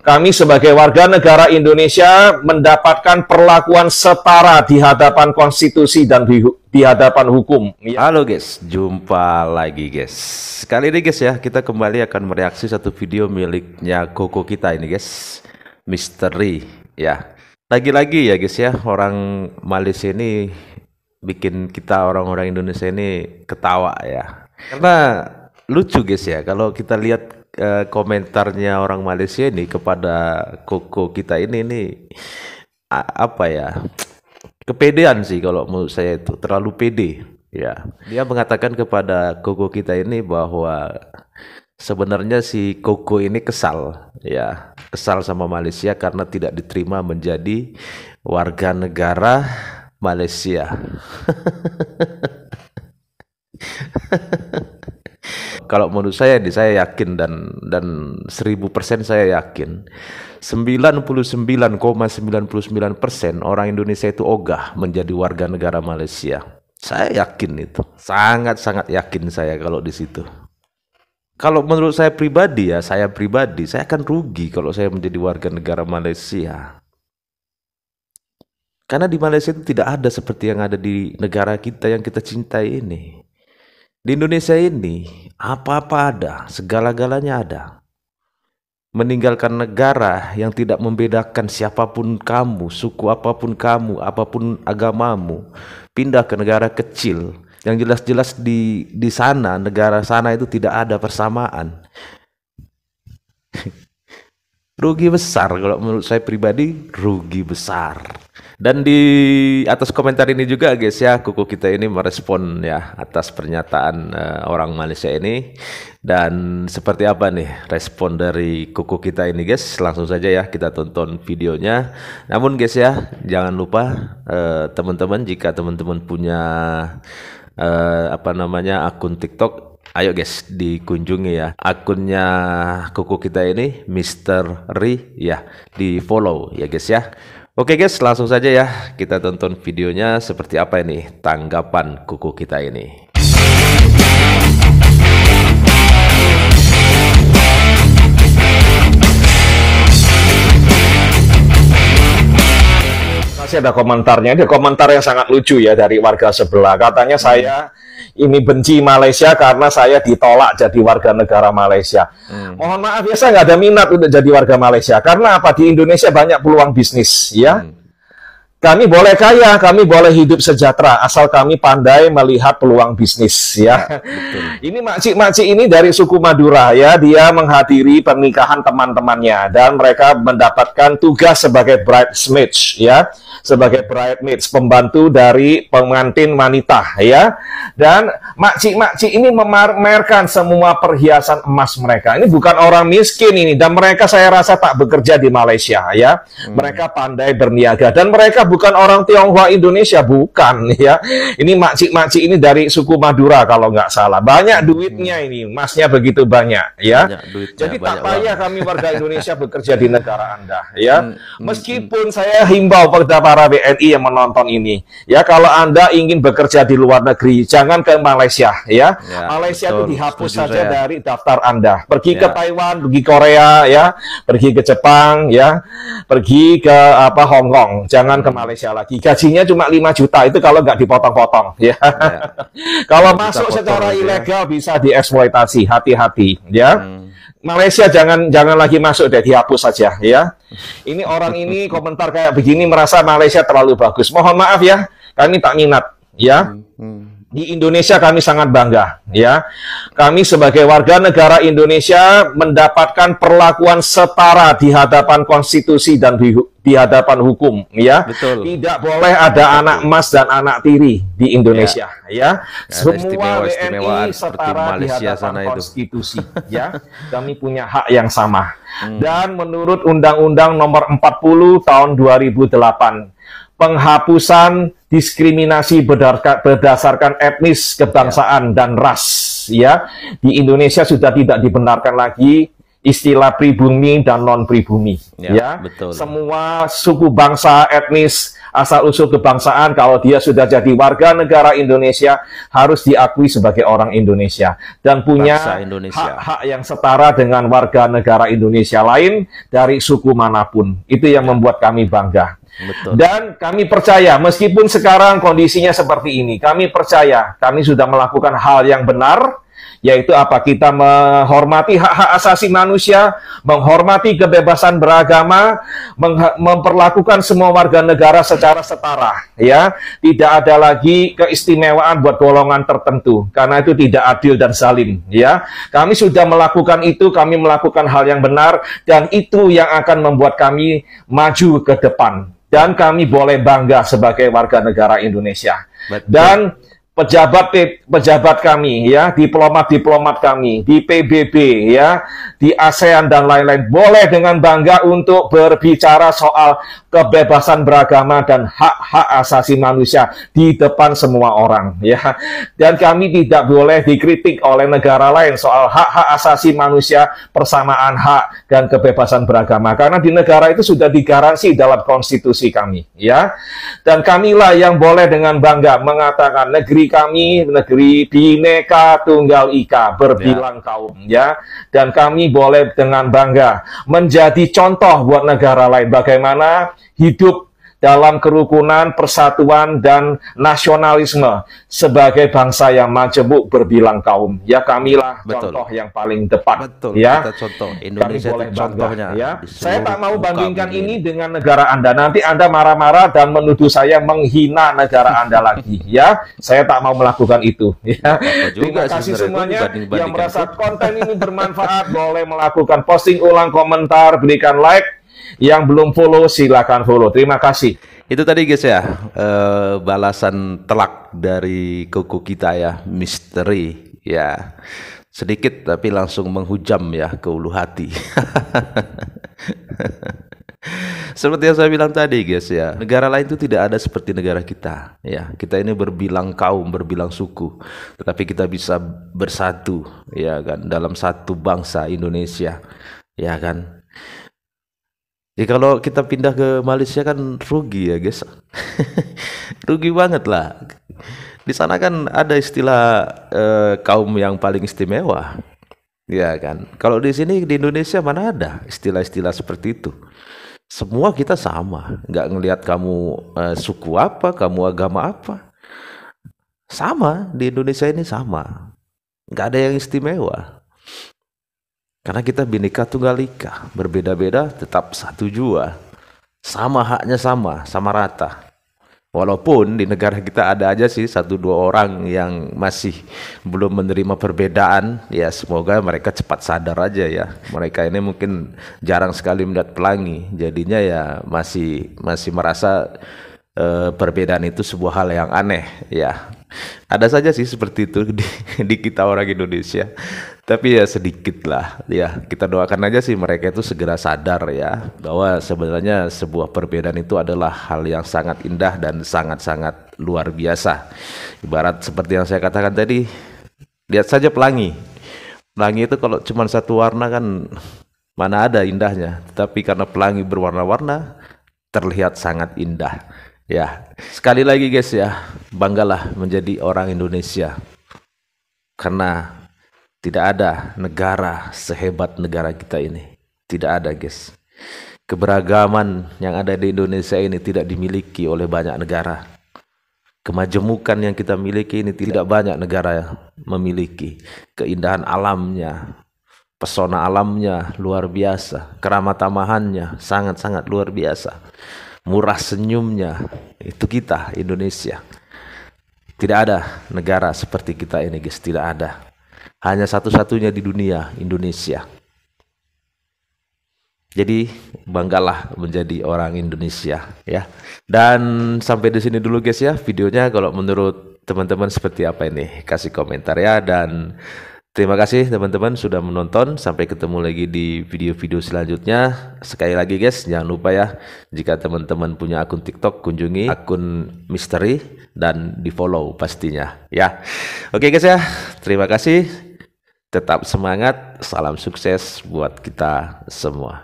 Kami sebagai warga negara Indonesia mendapatkan perlakuan setara di hadapan konstitusi dan di hadapan hukum. Halo guys, jumpa lagi guys. Kali ini guys ya, kita kembali akan mereaksi satu video miliknya koko kita ini guys, Misteri ya. Lagi-lagi ya guys ya, orang Malaysia ini bikin kita orang-orang Indonesia ini ketawa ya. Karena lucu guys ya, kalau kita lihat komentarnya orang Malaysia ini kepada koko kita ini apa ya, kepedean sih kalau menurut saya, itu terlalu pede ya. Dia mengatakan kepada koko kita ini bahwa sebenarnya si koko ini kesal ya, kesal sama Malaysia karena tidak diterima menjadi warga negara Malaysia. Kalau menurut saya ini, saya yakin dan 1000% saya yakin 99,99% orang Indonesia itu ogah menjadi warga negara Malaysia. Saya yakin itu, sangat-sangat yakin saya kalau di situ. Kalau menurut saya pribadi ya, saya akan rugi kalau saya menjadi warga negara Malaysia. Karena di Malaysia itu tidak ada seperti yang ada di negara kita yang kita cintai ini. Di Indonesia ini apa-apa ada, segala-galanya ada. Meninggalkan negara yang tidak membedakan siapapun kamu, suku apapun kamu, apapun agamamu, pindah ke negara kecil yang jelas-jelas di sana, negara sana itu tidak ada persamaan. Rugi besar kalau menurut saya pribadi, rugi besar. Dan di atas komentar ini juga guys ya, koko kita ini merespon ya atas pernyataan orang Malaysia ini. Dan seperti apa nih respon dari koko kita ini guys, langsung saja ya kita tonton videonya. Namun guys ya, jangan lupa teman-teman, jika teman-teman punya akun TikTok, ayo guys dikunjungi ya akunnya koko kita ini, Misteri ya, di follow ya guys ya. Oke guys, langsung saja ya kita tonton videonya seperti apa ini tanggapan koko kita ini. Masih ada komentarnya, ada komentar yang sangat lucu ya dari warga sebelah. Katanya saya ini benci Malaysia karena saya ditolak jadi warga negara Malaysia. Mohon maaf ya, saya nggak ada minat untuk jadi warga Malaysia. Karena apa? Di Indonesia banyak peluang bisnis ya. Kami boleh kaya, kami boleh hidup sejahtera, asal kami pandai melihat peluang bisnis ya. Ini makcik-makcik ini dari suku Madura ya, dia menghadiri pernikahan teman-temannya dan mereka mendapatkan tugas sebagai bridesmaids ya, sebagai bridesmaids, pembantu dari pengantin wanita ya. Dan makcik-makcik ini memamerkan semua perhiasan emas mereka. Ini bukan orang miskin ini, dan mereka saya rasa tak bekerja di Malaysia ya. Mereka pandai berniaga dan mereka bukan orang Tionghoa Indonesia, bukan ya. Ini makcik-makcik ini dari suku Madura kalau nggak salah. Banyak duitnya ini, emasnya begitu banyak ya. Jadi tak payah kami warga Indonesia bekerja di negara Anda ya. Meskipun saya himbau pada para WNI yang menonton ini ya, kalau Anda ingin bekerja di luar negeri, jangan ke Malaysia ya. Malaysia itu dihapus saja dari daftar Anda. Pergi ke Taiwan, pergi Korea ya, pergi ke Jepang ya, pergi ke Hong Kong, jangan ke Malaysia lagi. Gajinya cuma 5 juta itu kalau nggak dipotong-potong ya. Kalau masuk secara ilegal bisa dieksploitasi, hati-hati ya. Malaysia jangan lagi masuk deh, dihapus saja ya. Ini orang ini komentar kayak begini merasa Malaysia terlalu bagus. Mohon maaf ya, kami tak minat ya. Di Indonesia kami sangat bangga ya. Kami sebagai warga negara Indonesia mendapatkan perlakuan setara di hadapan konstitusi dan di hadapan hukum ya. Betul. Tidak boleh ada anak emas dan anak tiri di Indonesia ya. Semua WNI setara di hadapan konstitusi ya. Kami punya hak yang sama. Dan menurut Undang-Undang Nomor 40 Tahun 2008, penghapusan diskriminasi berdasarkan etnis, kebangsaan, dan ras ya, di Indonesia sudah tidak dibenarkan lagi istilah pribumi dan non pribumi, ya. Betul. Semua suku bangsa, etnis, asal usul kebangsaan kalau dia sudah jadi warga negara Indonesia harus diakui sebagai orang Indonesia dan punya hak-hak yang setara dengan warga negara Indonesia lain dari suku manapun. Itu yang membuat kami bangga. Betul. Dan kami percaya, meskipun sekarang kondisinya seperti ini, kami percaya kami sudah melakukan hal yang benar, yaitu apa? Kita menghormati hak-hak asasi manusia, menghormati kebebasan beragama, memperlakukan semua warga negara secara setara, ya. Tidak ada lagi keistimewaan buat golongan tertentu, karena itu tidak adil dan zalim, ya. Kami sudah melakukan itu, kami melakukan hal yang benar, dan itu yang akan membuat kami maju ke depan. Dan kami boleh bangga sebagai warga negara Indonesia. Betul. Dan pejabat kami, ya, diplomat kami di PBB, ya, di ASEAN dan lain-lain boleh dengan bangga untuk berbicara soal kebebasan beragama dan hak-hak asasi manusia di depan semua orang, ya. Dan kami tidak boleh dikritik oleh negara lain soal hak-hak asasi manusia, persamaan hak dan kebebasan beragama, karena di negara itu sudah digaransi dalam konstitusi kami, ya. Dan kamilah yang boleh dengan bangga mengatakan negeri kami, negeri Bhinneka Tunggal Ika, berbilang kaum, ya. Dan kami boleh dengan bangga menjadi contoh buat negara lain bagaimana hidup dalam kerukunan, persatuan, dan nasionalisme sebagai bangsa yang majemuk berbilang kaum. Ya, kamilah contoh yang paling tepat. Betul, ya. Kita contoh. Indonesia itu contohnya. Ya. Saya tak mau bandingkan ini dengan negara Anda. Nanti Anda marah-marah dan menuduh saya menghina negara Anda lagi. Ya, saya tak mau melakukan itu. Ya. Terima kasih semuanya yang merasa konten ini bermanfaat. Boleh melakukan posting ulang, komentar, berikan like. Yang belum follow silakan follow. Terima kasih. Itu tadi guys ya, balasan telak dari koko kita ya, misteri ya. Sedikit tapi langsung menghujam ya ke ulu hati. Seperti yang saya bilang tadi guys ya, negara lain itu tidak ada seperti negara kita ya. Kita ini berbilang kaum, berbilang suku, tetapi kita bisa bersatu ya kan dalam satu bangsa Indonesia ya kan. Ya kalau kita pindah ke Malaysia kan rugi ya guys. Rugi banget lah. Di sana kan ada istilah kaum yang paling istimewa. Ya kan. Kalau di sini di Indonesia mana ada istilah-istilah seperti itu. Semua kita sama. Nggak ngelihat kamu suku apa, kamu agama apa. Sama, di Indonesia ini sama. Nggak ada yang istimewa. Karena kita Bhinneka Tunggal Ika, berbeda-beda tetap satu jua. Sama haknya sama rata. Walaupun di negara kita ada aja sih 1-2 orang yang masih belum menerima perbedaan, ya semoga mereka cepat sadar aja ya. Mereka ini mungkin jarang sekali melihat pelangi, jadinya ya masih merasa perbedaan itu sebuah hal yang aneh ya. Ada saja sih seperti itu di kita orang Indonesia. Tapi ya sedikit lah ya, kita doakan aja sih mereka itu segera sadar ya bahwa sebenarnya sebuah perbedaan itu adalah hal yang sangat indah dan sangat-sangat luar biasa. Ibarat seperti yang saya katakan tadi, lihat saja pelangi. Pelangi itu kalau cuma satu warna kan mana ada indahnya, tapi karena pelangi berwarna-warna terlihat sangat indah. Ya, sekali lagi guys ya, banggalah menjadi orang Indonesia. Karena tidak ada negara sehebat negara kita ini. Tidak ada guys. Keberagaman yang ada di Indonesia ini tidak dimiliki oleh banyak negara. Kemajemukan yang kita miliki ini tidak banyak negara memiliki. Keindahan alamnya, pesona alamnya luar biasa. Keramah tamahannya sangat-sangat luar biasa. Murah senyumnya, itu kita Indonesia. Tidak ada negara seperti kita ini guys, tidak ada. Hanya satu-satunya di dunia, Indonesia. Jadi banggalah menjadi orang Indonesia ya. Dan sampai di sini dulu guys ya videonya. Kalau menurut teman-teman seperti apa ini, kasih komentar ya. Dan terima kasih teman-teman sudah menonton. Sampai ketemu lagi di video-video selanjutnya. Sekali lagi guys, jangan lupa ya, jika teman-teman punya akun TikTok, kunjungi akun Misteri dan di follow pastinya ya. Oke guys ya, terima kasih. Tetap semangat, salam sukses buat kita semua.